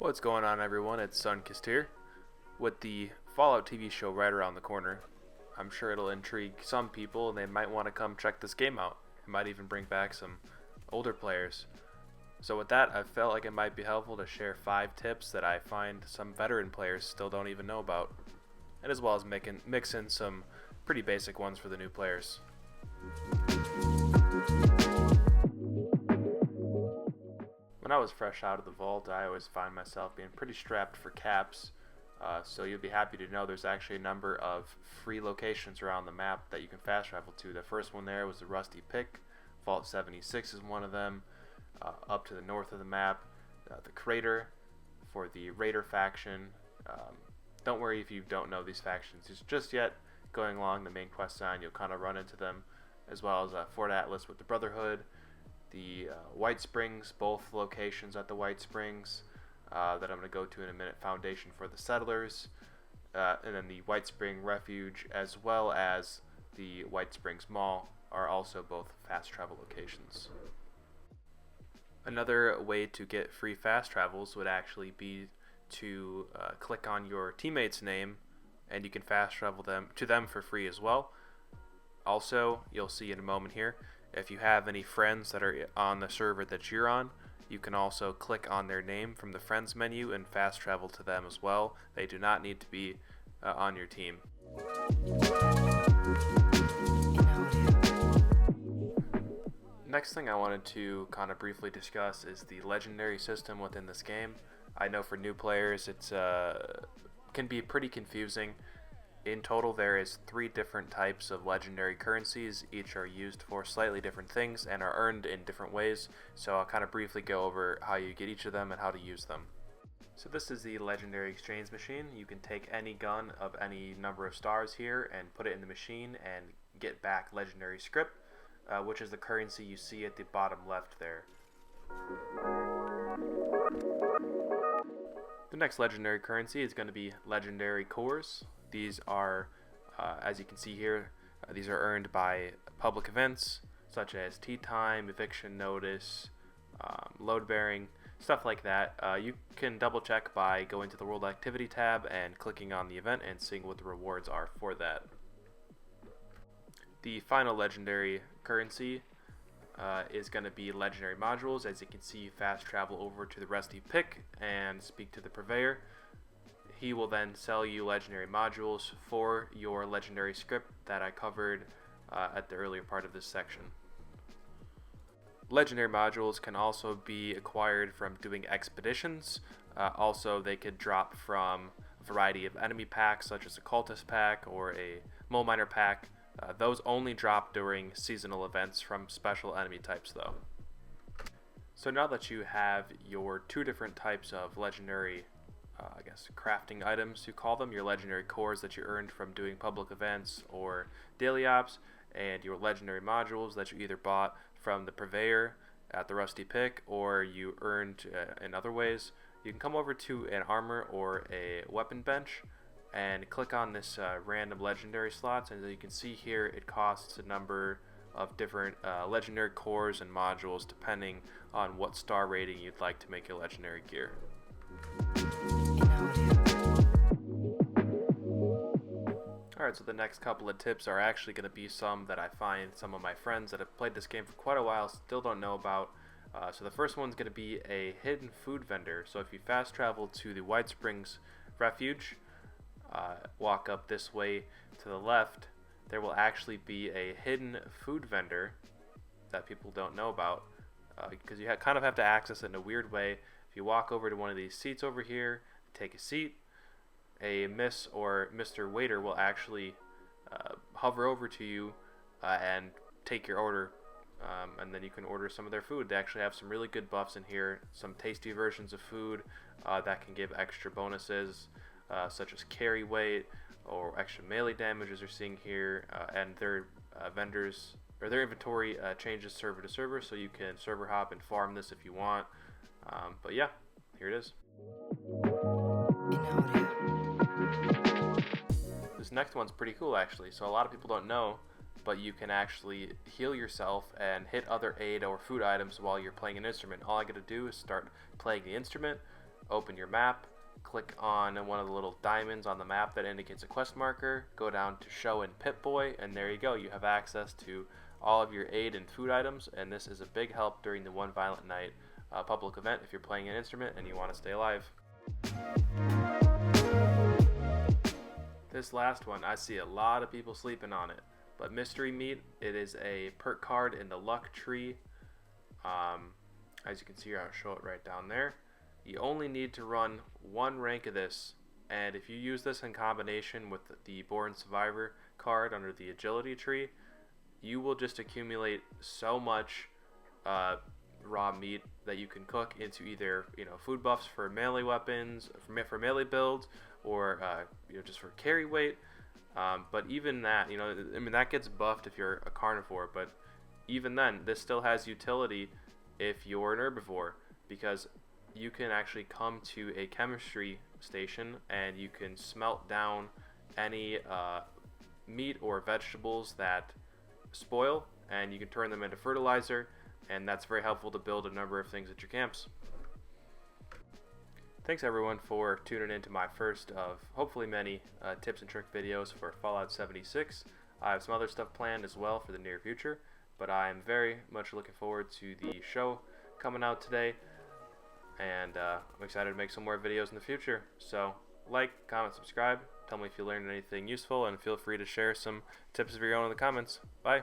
What's going on, everyone? It's Sunkist here. With the Fallout TV show right around the corner, I'm sure it'll intrigue some people and they might want to come check this game out. It might even bring back some older players. So with that, I felt like it might be helpful to share 5 tips that I find some veteran players still don't even know about, and as well as mix in some pretty basic ones for the new players. When I was fresh out of the vault, I always find myself being pretty strapped for caps, so you'll be happy to know there's actually a number of free locations around the map that you can fast travel to. The first one there was the Rusty Pick. Vault 76 is one of them. Up to the north of the map, the Crater for the Raider faction. Don't worry if you don't know these factions just yet. Going along the main quest line, you'll kind of run into them, as well as Fort Atlas with the Brotherhood. The White Springs, both locations at the White Springs that I'm going to go to in a minute, Foundation for the Settlers, and then the White Spring Refuge, as well as the White Springs Mall, are also both fast travel locations. Another way to get free fast travels would actually be to click on your teammate's name, and you can fast travel to them for free as well. Also, you'll see in a moment here, if you have any friends that are on the server that you're on, you can also click on their name from the friends menu and fast travel to them as well. They do not need to be on your team. Next thing I wanted to kind of briefly discuss is the legendary system within this game. I know for new players it's can be pretty confusing. In total, there is 3 different types of legendary currencies. Each are used for slightly different things and are earned in different ways. So I'll kind of briefly go over how you get each of them and how to use them. So this is the legendary exchange machine. You can take any gun of any number of stars here and put it in the machine and get back legendary script, which is the currency you see at the bottom left there. The next legendary currency is going to be legendary cores. These are, as you can see here, these are earned by public events such as tea time, eviction notice, load bearing, stuff like that. You can double check by going to the World Activity tab and clicking on the event and seeing what the rewards are for that. The final legendary currency is going to be legendary modules. As you can see, you fast travel over to the Rusty Pick and speak to the purveyor. He will then sell you legendary modules for your legendary script that I covered at the earlier part of this section. Legendary modules can also be acquired from doing expeditions. Also, they could drop from a variety of enemy packs, such as a cultist pack or a mole miner pack. Those only drop during seasonal events from special enemy types, though. So now that you have your 2 different types of legendary crafting items, you call them, your legendary cores that you earned from doing public events or daily ops, and your legendary modules that you either bought from the purveyor at the Rusty Pick or you earned in other ways, you can come over to an armor or a weapon bench and click on this random legendary slots, and as you can see here, it costs a number of different legendary cores and modules depending on what star rating you'd like to make your legendary gear. Alright, so the next couple of tips are actually going to be some that I find some of my friends that have played this game for quite a while still don't know about. So the first one's going to be a hidden food vendor. So if you fast travel to the White Springs Refuge, walk up this way to the left, there will actually be a hidden food vendor that people don't know about, because you kind of have to access it in a weird way. If you walk over to one of these seats over here, take a seat, a Miss or Mr. Waiter will actually hover over to you and take your order, and then you can order some of their food. They actually have some really good buffs in here, some tasty versions of food that can give extra bonuses, such as carry weight or extra melee damage, as you're seeing here, and their vendors or their inventory changes server to server, so you can server hop and farm this if you want. But yeah, here it is. This next one's pretty cool actually. So a lot of people don't know, but you can actually heal yourself and hit other aid or food items while you're playing an instrument. All I gotta do is start playing the instrument, open your map, click on one of the little diamonds on the map that indicates a quest marker, go down to Show in Pip-Boy, and there you go. You have access to all of your aid and food items, and this is a big help during the One Violent Night public event if you're playing an instrument and you want to stay alive. This last one, I see a lot of people sleeping on it, but Mystery Meat, it is a perk card in the luck tree. As you can see here, I'll show it right down there. You only need to run one rank of this, and if you use this in combination with the Born Survivor card under the agility tree, you will just accumulate so much raw meat that you can cook into either food buffs for melee weapons, for melee builds, or just for carry weight. But even that, I mean, that gets buffed if you're a carnivore, but even then, this still has utility if you're an herbivore, because you can actually come to a chemistry station and you can smelt down any meat or vegetables that spoil, and you can turn them into fertilizer, and that's very helpful to build a number of things at your camps. Thanks everyone for tuning in to my first of hopefully many tips and trick videos for Fallout 76. I have some other stuff planned as well for the near future, but I am very much looking forward to the show coming out today, and I'm excited to make some more videos in the future. So like, comment, subscribe, tell me if you learned anything useful, and feel free to share some tips of your own in the comments. Bye!